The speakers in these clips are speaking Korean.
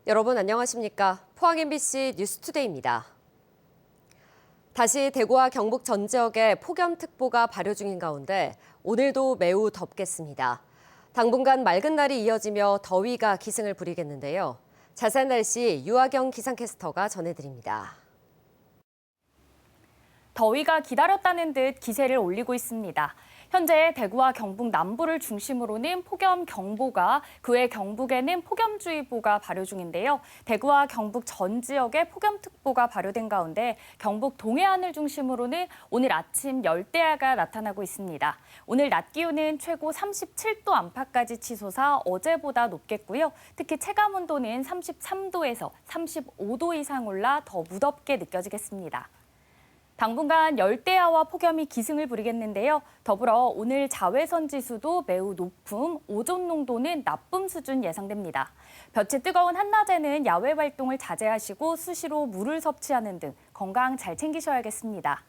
여러분 안녕하십니까? 포항 MBC 뉴스투데이입니다. 다시 대구와 경북 전 지역에 폭염특보가 발효 중인 가운데 오늘도 매우 덥겠습니다. 당분간 맑은 날이 이어지며 더위가 기승을 부리겠는데요. 자세한 날씨 유아경 기상캐스터가 전해드립니다. 더위가 기다렸다는 듯 기세를 올리고 있습니다. 현재 대구와 경북 남부를 중심으로는 폭염경보가, 그 외 경북에는 폭염주의보가 발효 중인데요. 대구와 경북 전 지역에 폭염특보가 발효된 가운데 경북 동해안을 중심으로는 오늘 아침 열대야가 나타나고 있습니다. 오늘 낮 기온은 최고 37도 안팎까지 치솟아 어제보다 높겠고요. 특히 체감온도는 33도에서 35도 이상 올라 더 무덥게 느껴지겠습니다. 당분간 열대야와 폭염이 기승을 부리겠는데요. 더불어 오늘 자외선 지수도 매우 높음, 오존 농도는 나쁨 수준 예상됩니다. 볕이 뜨거운 한낮에는 야외 활동을 자제하시고 수시로 물을 섭취하는 등 건강 잘 챙기셔야겠습니다.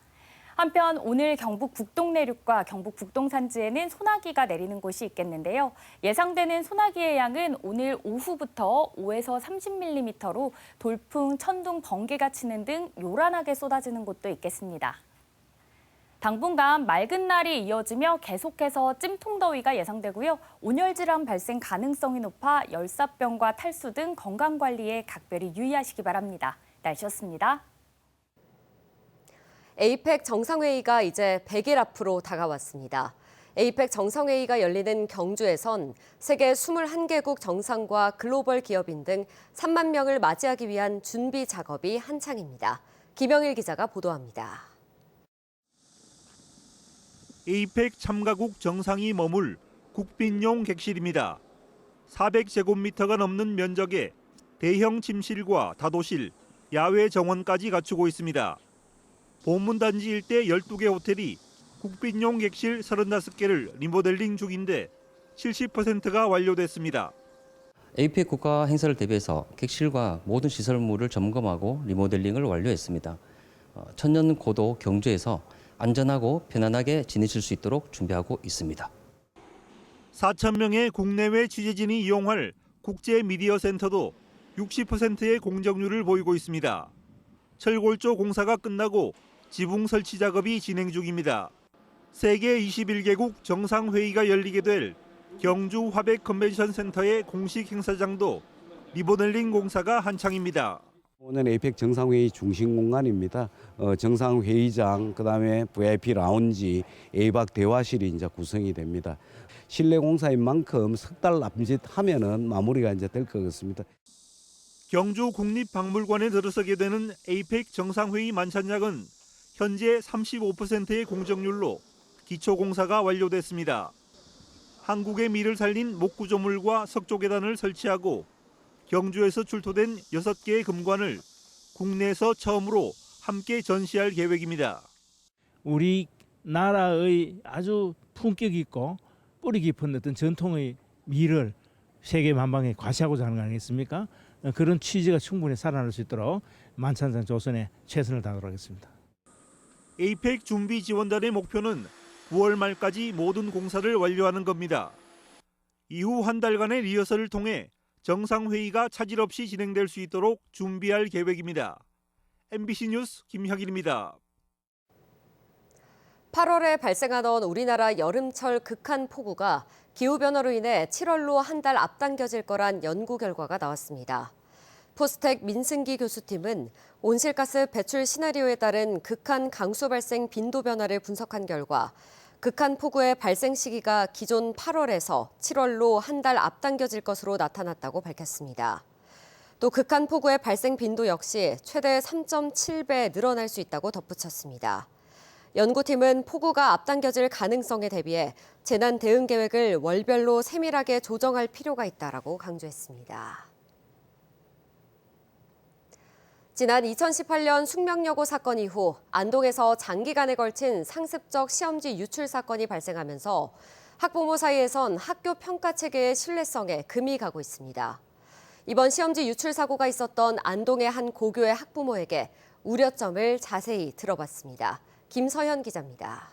한편 오늘 경북 북동 내륙과 경북 북동 산지에는 소나기가 내리는 곳이 있겠는데요. 예상되는 소나기의 양은 오늘 오후부터 5에서 30mm로 돌풍, 천둥, 번개가 치는 등 요란하게 쏟아지는 곳도 있겠습니다. 당분간 맑은 날이 이어지며 계속해서 찜통더위가 예상되고요. 온열질환 발생 가능성이 높아 열사병과 탈수 등 건강관리에 각별히 유의하시기 바랍니다. 날씨였습니다. 에이펙 정상회의가 이제 100일 앞으로 다가왔습니다. 에이펙 정상회의가 열리는 경주에선 세계 21개국 정상과 글로벌 기업인 등 3만 명을 맞이하기 위한 준비 작업이 한창입니다. 김영일 기자가 보도합니다. 에이펙 참가국 정상이 머물 국빈용 객실입니다. 400제곱미터가 넘는 면적에 대형 침실과 다도실, 야외 정원까지 갖추고 있습니다. 보문단지 일대 12개 호텔이 국빈용 객실 35개를 리모델링 중인데 70%가 완료됐습니다. 에이펙 국가 행사를 대비해서 객실과 모든 시설물을 점검하고 리모델링을 완료했습니다. 천년 고도 경주에서 안전하고 편안하게 지내실 수 있도록 준비하고 있습니다. 4,000명의 국내외 취재진이 이용할 국제 미디어 센터도 60%의 공정률을 보이고 있습니다. 철골조 공사가 끝나고 지붕 설치 작업이 진행 중입니다. 세계 21개국 정상회의가 열리게 될 경주 화백 컨벤션 센터의 공식 행사장도 리모델링 공사가 한창입니다. 오늘 에이펙 정상회의 중심 공간입니다. 정상회의장, 그다음에 VIP 라운지, 에이박 대화실이 이제 구성이 됩니다. 실내 공사인 만큼 석 달 남짓하면은 마무리가 이제 될 것 같습니다. 경주 국립박물관에 들어서게 되는 에이펙 정상회의 만찬장은 현재 35%의 공정률로 기초공사가 완료됐습니다. 한국의 미를 살린 목구조물과 석조계단을 설치하고 경주에서 출토된 6개의 금관을 국내에서 처음으로 함께 전시할 계획입니다. 우리나라의 아주 품격 있고 뿌리 깊은 어떤 전통의 미를 세계 만방에 과시하고자 하는 거 아니겠습니까? 그런 취지가 충분히 살아날 수 있도록 만찬장 조성에 최선을 다하도록 하겠습니다. 에이펙 준비 지원단의 목표는 9월 말까지 모든 공사를 완료하는 겁니다. 이후 한 달간의 리허설을 통해 정상회의가 차질 없이 진행될 수 있도록 준비할 계획입니다. MBC 뉴스 김혁일입니다. 8월에 발생하던 우리나라 여름철 극한 폭우가 기후변화로 인해 7월로 한 달 앞당겨질 거란 연구 결과가 나왔습니다. 포스텍 민승기 교수팀은 온실가스 배출 시나리오에 따른 극한 강수 발생 빈도 변화를 분석한 결과 극한 폭우의 발생 시기가 기존 8월에서 7월로 한 달 앞당겨질 것으로 나타났다고 밝혔습니다. 또 극한 폭우의 발생 빈도 역시 최대 3.7배 늘어날 수 있다고 덧붙였습니다. 연구팀은 폭우가 앞당겨질 가능성에 대비해 재난 대응 계획을 월별로 세밀하게 조정할 필요가 있다라고 강조했습니다. 지난 2018년 숙명여고 사건 이후 안동에서 장기간에 걸친 상습적 시험지 유출 사건이 발생하면서 학부모 사이에선 학교 평가 체계의 신뢰성에 금이 가고 있습니다. 이번 시험지 유출 사고가 있었던 안동의 한 고교의 학부모에게 우려점을 자세히 들어봤습니다. 김서현 기자입니다.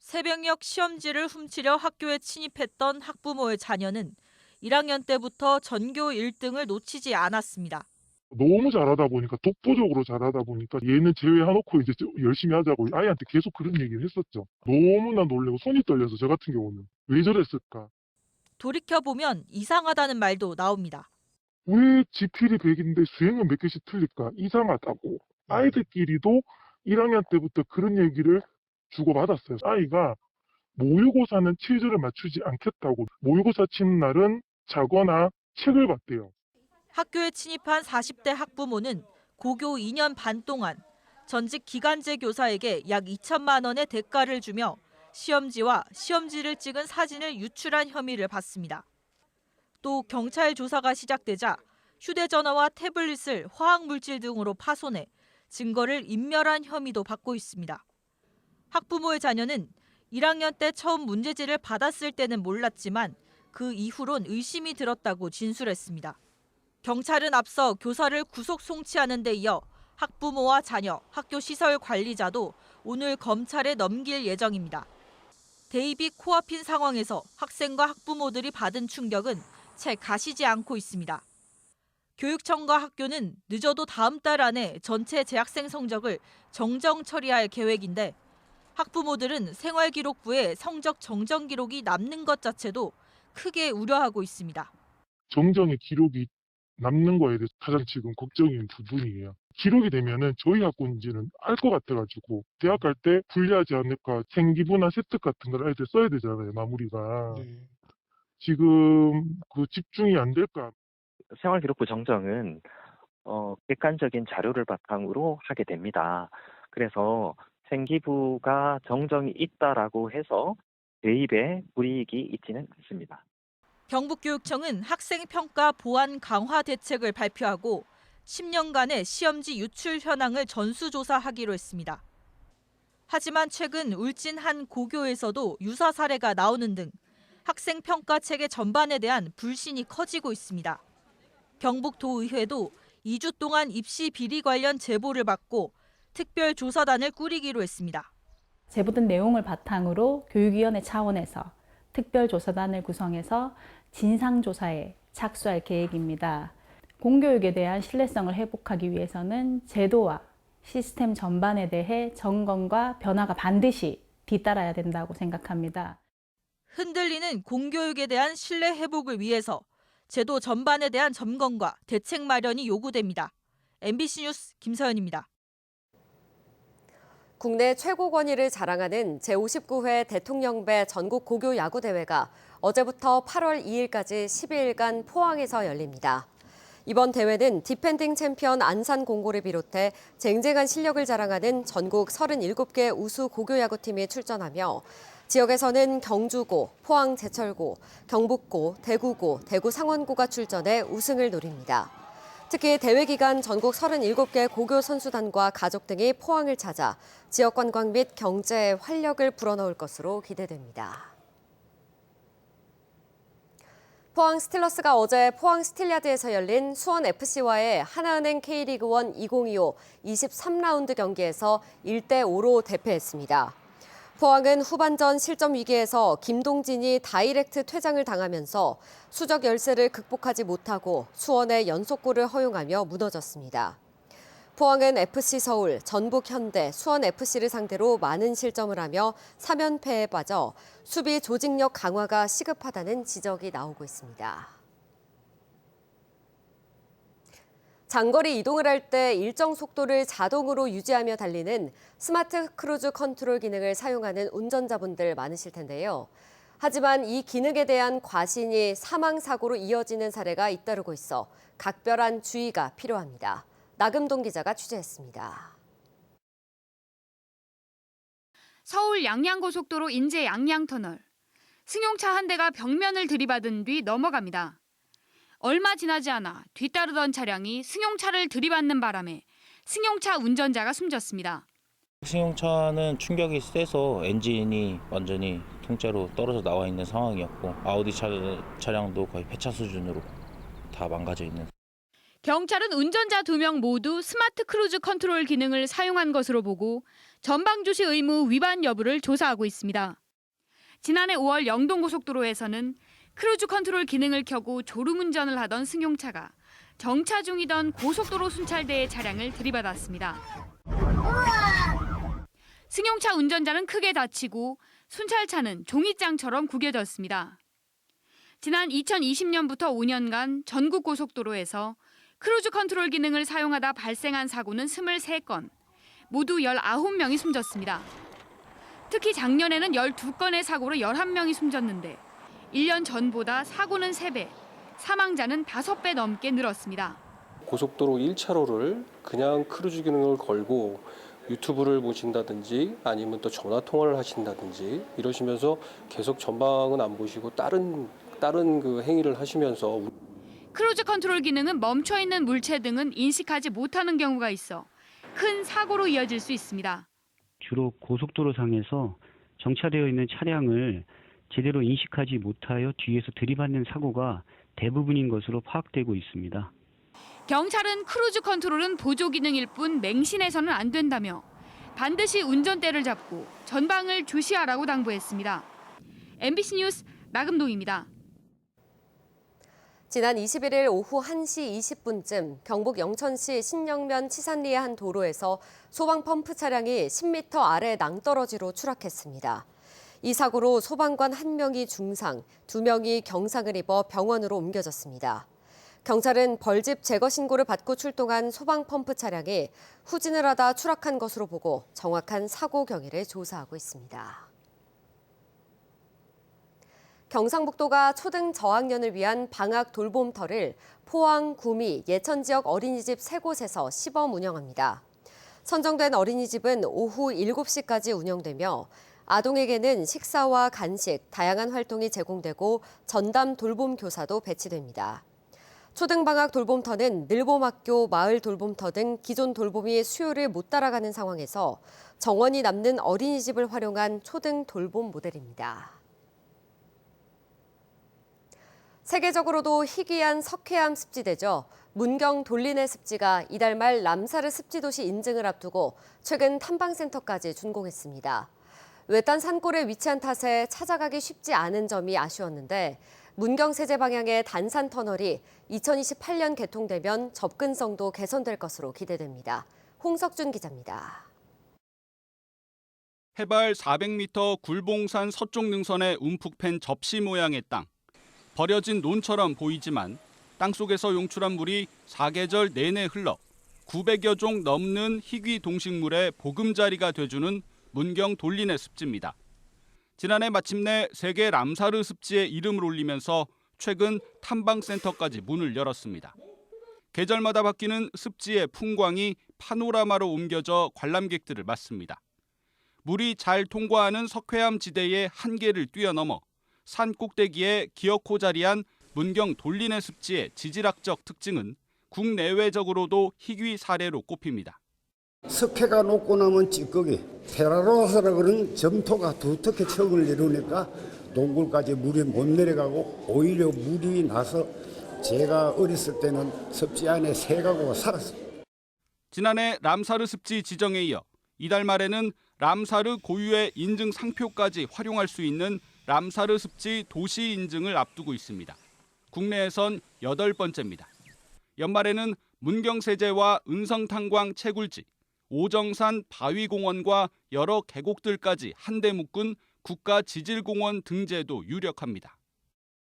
새벽녘 시험지를 훔치려 학교에 침입했던 학부모의 자녀는 1학년 때부터 전교 1등을 놓치지 않았습니다. 너무 잘하다 보니까 독보적으로 잘하다 보니까 얘는 제외해놓고 이제 열심히 하자고 아이한테 계속 그런 얘기를 했었죠. 너무나 놀래고 손이 떨려서 저 같은 경우는 왜 저랬을까? 돌이켜보면 이상하다는 말도 나옵니다. 왜 지필이 100인데 수행은 몇 개씩 틀릴까? 이상하다고. 아이들끼리도 1학년 때부터 그런 얘기를 주고받았어요. 아이가 모의고사는 체제를 맞추지 않겠다고 모의고사 치는 날은 자거나 책을 봤대요. 학교에 침입한 40대 학부모는 고교 2년 반 동안 전직 기간제 교사에게 약 2천만 원의 대가를 주며 시험지와 시험지를 찍은 사진을 유출한 혐의를 받습니다. 또 경찰 조사가 시작되자 휴대전화와 태블릿을 화학물질 등으로 파손해 증거를 인멸한 혐의도 받고 있습니다. 학부모의 자녀는 1학년 때 처음 문제지를 받았을 때는 몰랐지만 그 이후론 의심이 들었다고 진술했습니다. 경찰은 앞서 교사를 구속 송치하는 데 이어 학부모와 자녀, 학교 시설 관리자도 오늘 검찰에 넘길 예정입니다. 대입이 코앞인 상황에서 학생과 학부모들이 받은 충격은 채 가시지 않고 있습니다. 교육청과 학교는 늦어도 다음 달 안에 전체 재학생 성적을 정정 처리할 계획인데 학부모들은 생활기록부에 성적 정정 기록이 남는 것 자체도 크게 우려하고 있습니다. 정정의 기록이 남는 거에 대해서 가장 지금 걱정인 부분이에요. 기록이 되면은 저희 학교인지는 알 것 같아가지고 대학 갈 때 불리하지 않을까. 생기부나 세특 같은 걸 아이들 써야 되잖아요. 마무리가. 지금 그 집중이 안 될까. 생활기록부 정정은 객관적인 자료를 바탕으로 하게 됩니다. 그래서 생기부가 정정이 있다라고 해서 대입에 불이익이 있지는 않습니다. 경북교육청은 학생평가 보완 강화 대책을 발표하고 10년간의 시험지 유출 현황을 전수조사하기로 했습니다. 하지만 최근 울진 한 고교에서도 유사 사례가 나오는 등 학생평가 체계 전반에 대한 불신이 커지고 있습니다. 경북도의회도 2주 동안 입시 비리 관련 제보를 받고 특별조사단을 꾸리기로 했습니다. 제보된 내용을 바탕으로 교육위원회 차원에서 특별조사단을 구성해서 진상조사에 착수할 계획입니다. 공교육에 대한 신뢰성을 회복하기 위해서는 제도와 시스템 전반에 대해 점검과 변화가 반드시 뒤따라야 된다고 생각합니다. 흔들리는 공교육에 대한 신뢰 회복을 위해서 제도 전반에 대한 점검과 대책 마련이 요구됩니다. MBC 뉴스 김서연입니다. 국내 최고 권위를 자랑하는 제59회 대통령배 전국 고교 야구 대회가 어제부터 8월 2일까지 12일간 포항에서 열립니다. 이번 대회는 디펜딩 챔피언 안산공고를 비롯해 쟁쟁한 실력을 자랑하는 전국 37개 우수 고교 야구팀이 출전하며 지역에서는 경주고, 포항제철고, 경북고, 대구고, 대구 상원고가 출전해 우승을 노립니다. 특히 대회 기간 전국 37개 고교 선수단과 가족 등이 포항을 찾아 지역 관광 및 경제에 활력을 불어넣을 것으로 기대됩니다. 포항 스틸러스가 어제 포항 스틸야드에서 열린 수원FC와의 하나은행 K리그1 2025 23라운드 경기에서 1대5로 대패했습니다. 포항은 후반전 실점 위기에서 김동진이 다이렉트 퇴장을 당하면서 수적 열세를 극복하지 못하고 수원의 연속골을 허용하며 무너졌습니다. 포항은 FC서울, 전북현대, 수원FC를 상대로 많은 실점을 하며 3연패에 빠져 수비 조직력 강화가 시급하다는 지적이 나오고 있습니다. 장거리 이동을 할 때 일정 속도를 자동으로 유지하며 달리는 스마트 크루즈 컨트롤 기능을 사용하는 운전자분들 많으실 텐데요. 하지만 이 기능에 대한 과신이 사망 사고로 이어지는 사례가 잇따르고 있어 각별한 주의가 필요합니다. 나금동 기자가 취재했습니다. 서울 양양고속도로 인제 양양터널. 승용차 한 대가 벽면을 들이받은 뒤 넘어갑니다. 얼마 지나지 않아 뒤따르던 차량이 승용차를 들이받는 바람에 승용차 운전자가 숨졌습니다. 승용차는 충격이 세서 엔진이 완전히 통째로 떨어져 나와 있는 상황이었고 아우디 차량도 거의 폐차 수준으로 다 망가져 있는. 경찰은 운전자 2명 모두 스마트 크루즈 컨트롤 기능을 사용한 것으로 보고 전방주시 의무 위반 여부를 조사하고 있습니다. 지난해 5월 영동고속도로에서는 크루즈 컨트롤 기능을 켜고 졸음운전을 하던 승용차가 정차 중이던 고속도로 순찰대의 차량을 들이받았습니다. 승용차 운전자는 크게 다치고 순찰차는 종이장처럼 구겨졌습니다. 지난 2020년부터 5년간 전국 고속도로에서 크루즈 컨트롤 기능을 사용하다 발생한 사고는 23건, 모두 19명이 숨졌습니다. 특히 작년에는 12건의 사고로 11명이 숨졌는데 1년 전보다 사고는 3배, 사망자는 5배 넘게 늘었습니다. 고속도로 1차로를 그냥 크루즈 기능을 걸고 유튜브를 보신다든지 아니면 또 전화 통화를 하신다든지 이러시면서 계속 전방은 안 보시고 다른 그 행위를 하시면서 크루즈 컨트롤 기능은 멈춰 있는 물체 등은 인식하지 못하는 경우가 있어 큰 사고로 이어질 수 있습니다. 주로 고속도로상에서 정차되어 있는 차량을 제대로 인식하지 못하여 뒤에서 들이받는 사고가 대부분인 것으로 파악되고 있습니다. 경찰은 크루즈 컨트롤은 보조 기능일 뿐 맹신해서는 안 된다며 반드시 운전대를 잡고 전방을 주시하라고 당부했습니다. MBC 뉴스 나금동입니다. 지난 21일 오후 1시 20분쯤 경북 영천시 신영면 치산리의 한 도로에서 소방 펌프 차량이 10m 아래 낭떠러지로 추락했습니다. 이 사고로 소방관 1명이 중상, 2명이 경상을 입어 병원으로 옮겨졌습니다. 경찰은 벌집 제거 신고를 받고 출동한 소방 펌프 차량이 후진을 하다 추락한 것으로 보고 정확한 사고 경위를 조사하고 있습니다. 경상북도가 초등 저학년을 위한 방학 돌봄터를 포항, 구미, 예천 지역 어린이집 3곳에서 시범 운영합니다. 선정된 어린이집은 오후 7시까지 운영되며 아동에게는 식사와 간식, 다양한 활동이 제공되고 전담 돌봄 교사도 배치됩니다. 초등방학 돌봄터는 늘봄학교, 마을 돌봄터 등 기존 돌봄이 수요를 못 따라가는 상황에서 정원이 남는 어린이집을 활용한 초등 돌봄 모델입니다. 세계적으로도 희귀한 석회암 습지대죠. 문경 돌리네 습지가 이달 말 람사르 습지도시 인증을 앞두고 최근 탐방센터까지 준공했습니다. 외딴 산골에 위치한 탓에 찾아가기 쉽지 않은 점이 아쉬웠는데 문경 세제 방향의 단산 터널이 2028년 개통되면 접근성도 개선될 것으로 기대됩니다. 홍석준 기자입니다. 해발 400m 굴봉산 서쪽 능선의 움푹 팬 접시 모양의 땅. 버려진 논처럼 보이지만 땅속에서 용출한 물이 사계절 내내 흘러 900여 종 넘는 희귀 동식물의 보금자리가 돼주는 문경 돌리네 습지입니다. 지난해 마침내 세계 람사르 습지에 이름을 올리면서 최근 탐방센터까지 문을 열었습니다. 계절마다 바뀌는 습지의 풍광이 파노라마로 옮겨져 관람객들을 맞습니다. 물이 잘 통과하는 석회암 지대의 한계를 뛰어넘어 산 꼭대기에 기어코 자리한 문경 돌리네 습지의 지질학적 특징은 국내외적으로도 희귀 사례로 꼽힙니다. 석회가 녹고 나면 찌꺼기, 테라로사라 그런 점토가 두텁게 척을 이루니까 동굴까지 물이 못 내려가고 오히려 물이 나서 제가 어렸을 때는 습지 안에 새가고 살았어요. 지난해 람사르 습지 지정에 이어 이달 말에는 람사르 고유의 인증 상표까지 활용할 수 있는 람사르 습지 도시 인증을 앞두고 있습니다. 국내에선 8번째입니다. 연말에는 문경세제와 은성탄광 채굴지, 오정산 바위공원과 여러 계곡들까지 한데 묶은 국가지질공원 등재도 유력합니다.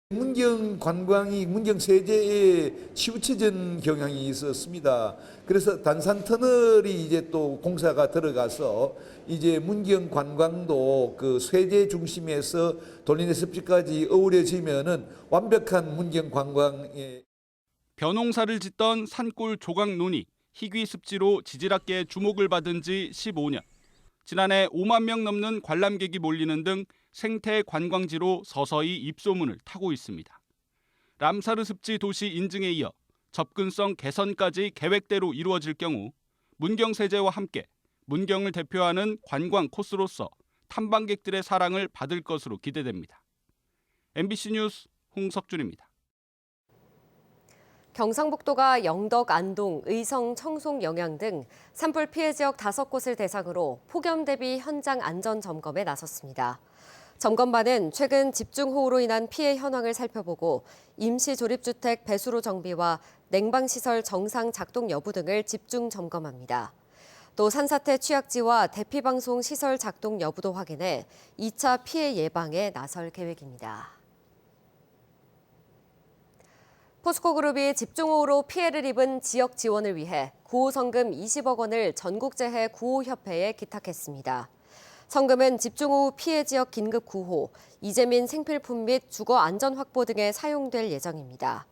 문경 관광이 문경 세제에 치우쳐진 경향이 있었습니다. 그래서 단산 터널이 이제 또 공사가 들어가서 이제 문경 관광도 그 세제 중심에서 돌리네 습지까지 어우러지면은 완벽한 문경 관광에 벼농사를 짓던 산골 조각논이 희귀 습지로 지질학계의 주목을 받은 지 15년. 지난해 5만 명 넘는 관람객이 몰리는 등 생태 관광지로 서서히 입소문을 타고 있습니다. 람사르 습지 도시 인증에 이어 접근성 개선까지 계획대로 이루어질 경우 문경세제와 함께 문경을 대표하는 관광 코스로서 탐방객들의 사랑을 받을 것으로 기대됩니다. MBC 뉴스 홍석준입니다. 경상북도가 영덕, 안동, 의성, 청송, 영양 등 산불 피해 지역 5곳을 대상으로 폭염 대비 현장 안전 점검에 나섰습니다. 점검반은 최근 집중호우로 인한 피해 현황을 살펴보고 임시조립주택 배수로 정비와 냉방시설 정상 작동 여부 등을 집중 점검합니다. 또 산사태 취약지와 대피방송 시설 작동 여부도 확인해 2차 피해 예방에 나설 계획입니다. 포스코그룹이 집중호우로 피해를 입은 지역 지원을 위해 구호성금 20억 원을 전국재해 구호협회에 기탁했습니다. 성금은 집중호우 피해 지역 긴급 구호, 이재민 생필품 및 주거 안전 확보 등에 사용될 예정입니다.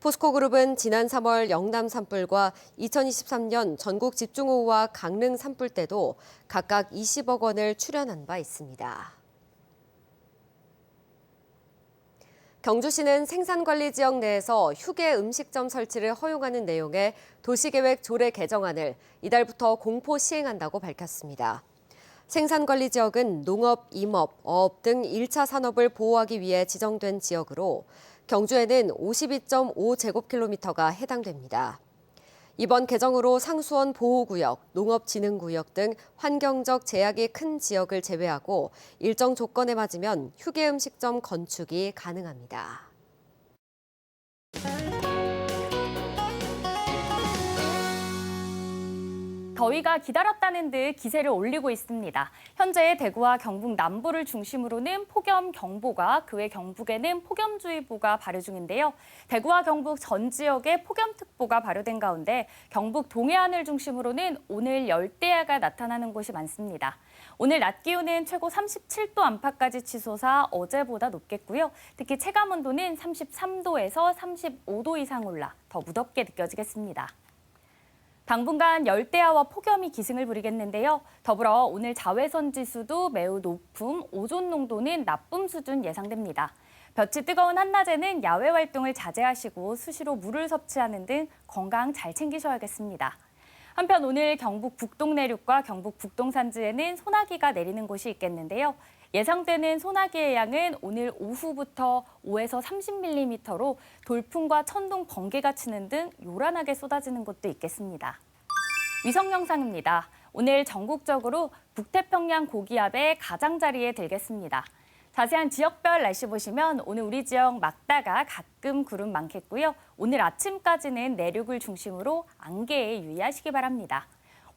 포스코그룹은 지난 3월 영남 산불과 2023년 전국 집중호우와 강릉 산불 때도 각각 20억 원을 출연한 바 있습니다. 경주시는 생산관리 지역 내에서 휴게 음식점 설치를 허용하는 내용의 도시계획 조례 개정안을 이달부터 공포 시행한다고 밝혔습니다. 생산관리 지역은 농업, 임업, 어업 등 1차 산업을 보호하기 위해 지정된 지역으로 경주에는 52.5제곱킬로미터가 해당됩니다. 이번 개정으로 상수원 보호구역, 농업진흥구역 등 환경적 제약이 큰 지역을 제외하고 일정 조건에 맞으면 휴게 음식점 건축이 가능합니다. 더위가 기다렸다는 듯 기세를 올리고 있습니다. 현재 대구와 경북 남부를 중심으로는 폭염경보가, 그 외 경북에는 폭염주의보가 발효 중인데요. 대구와 경북 전 지역에 폭염특보가 발효된 가운데 경북 동해안을 중심으로는 오늘 열대야가 나타나는 곳이 많습니다. 오늘 낮 기온은 최고 37도 안팎까지 치솟아 어제보다 높겠고요. 특히 체감온도는 33도에서 35도 이상 올라 더 무덥게 느껴지겠습니다. 당분간 열대야와 폭염이 기승을 부리겠는데요. 더불어 오늘 자외선 지수도 매우 높음, 오존 농도는 나쁨 수준 예상됩니다. 볕이 뜨거운 한낮에는 야외 활동을 자제하시고 수시로 물을 섭취하는 등 건강 잘 챙기셔야겠습니다. 한편 오늘 경북 북동 내륙과 경북 북동 산지에는 소나기가 내리는 곳이 있겠는데요. 예상되는 소나기의 양은 오늘 오후부터 5에서 30mm로 돌풍과 천둥, 번개가 치는 등 요란하게 쏟아지는 곳도 있겠습니다. 위성 영상입니다. 오늘 전국적으로 북태평양 고기압의 가장자리에 들겠습니다. 자세한 지역별 날씨 보시면 오늘 우리 지역 막다가 가끔 구름 많겠고요. 오늘 아침까지는 내륙을 중심으로 안개에 유의하시기 바랍니다.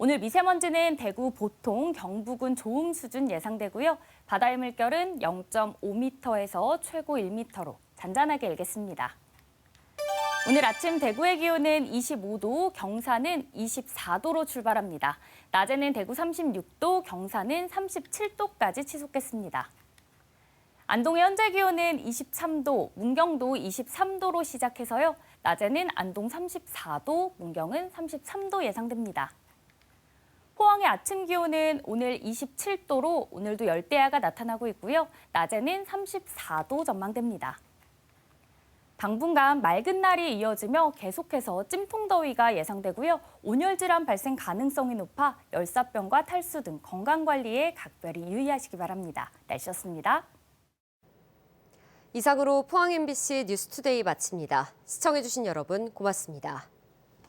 오늘 미세먼지는 대구 보통, 경북은 좋음 수준 예상되고요. 바다의 물결은 0.5m에서 최고 1m로 잔잔하게 일겠습니다. 오늘 아침 대구의 기온은 25도, 경산은 24도로 출발합니다. 낮에는 대구 36도, 경산은 37도까지 치솟겠습니다. 안동의 현재 기온은 23도, 문경도 23도로 시작해서요. 낮에는 안동 34도, 문경은 33도 예상됩니다. 포항의 아침 기온은 오늘 27도로 오늘도 열대야가 나타나고 있고요. 낮에는 34도 전망됩니다. 당분간 맑은 날이 이어지며 계속해서 찜통더위가 예상되고요. 온열질환 발생 가능성이 높아 열사병과 탈수 등 건강관리에 각별히 유의하시기 바랍니다. 날씨였습니다. 이상으로 포항 MBC 뉴스투데이 마칩니다. 시청해주신 여러분 고맙습니다.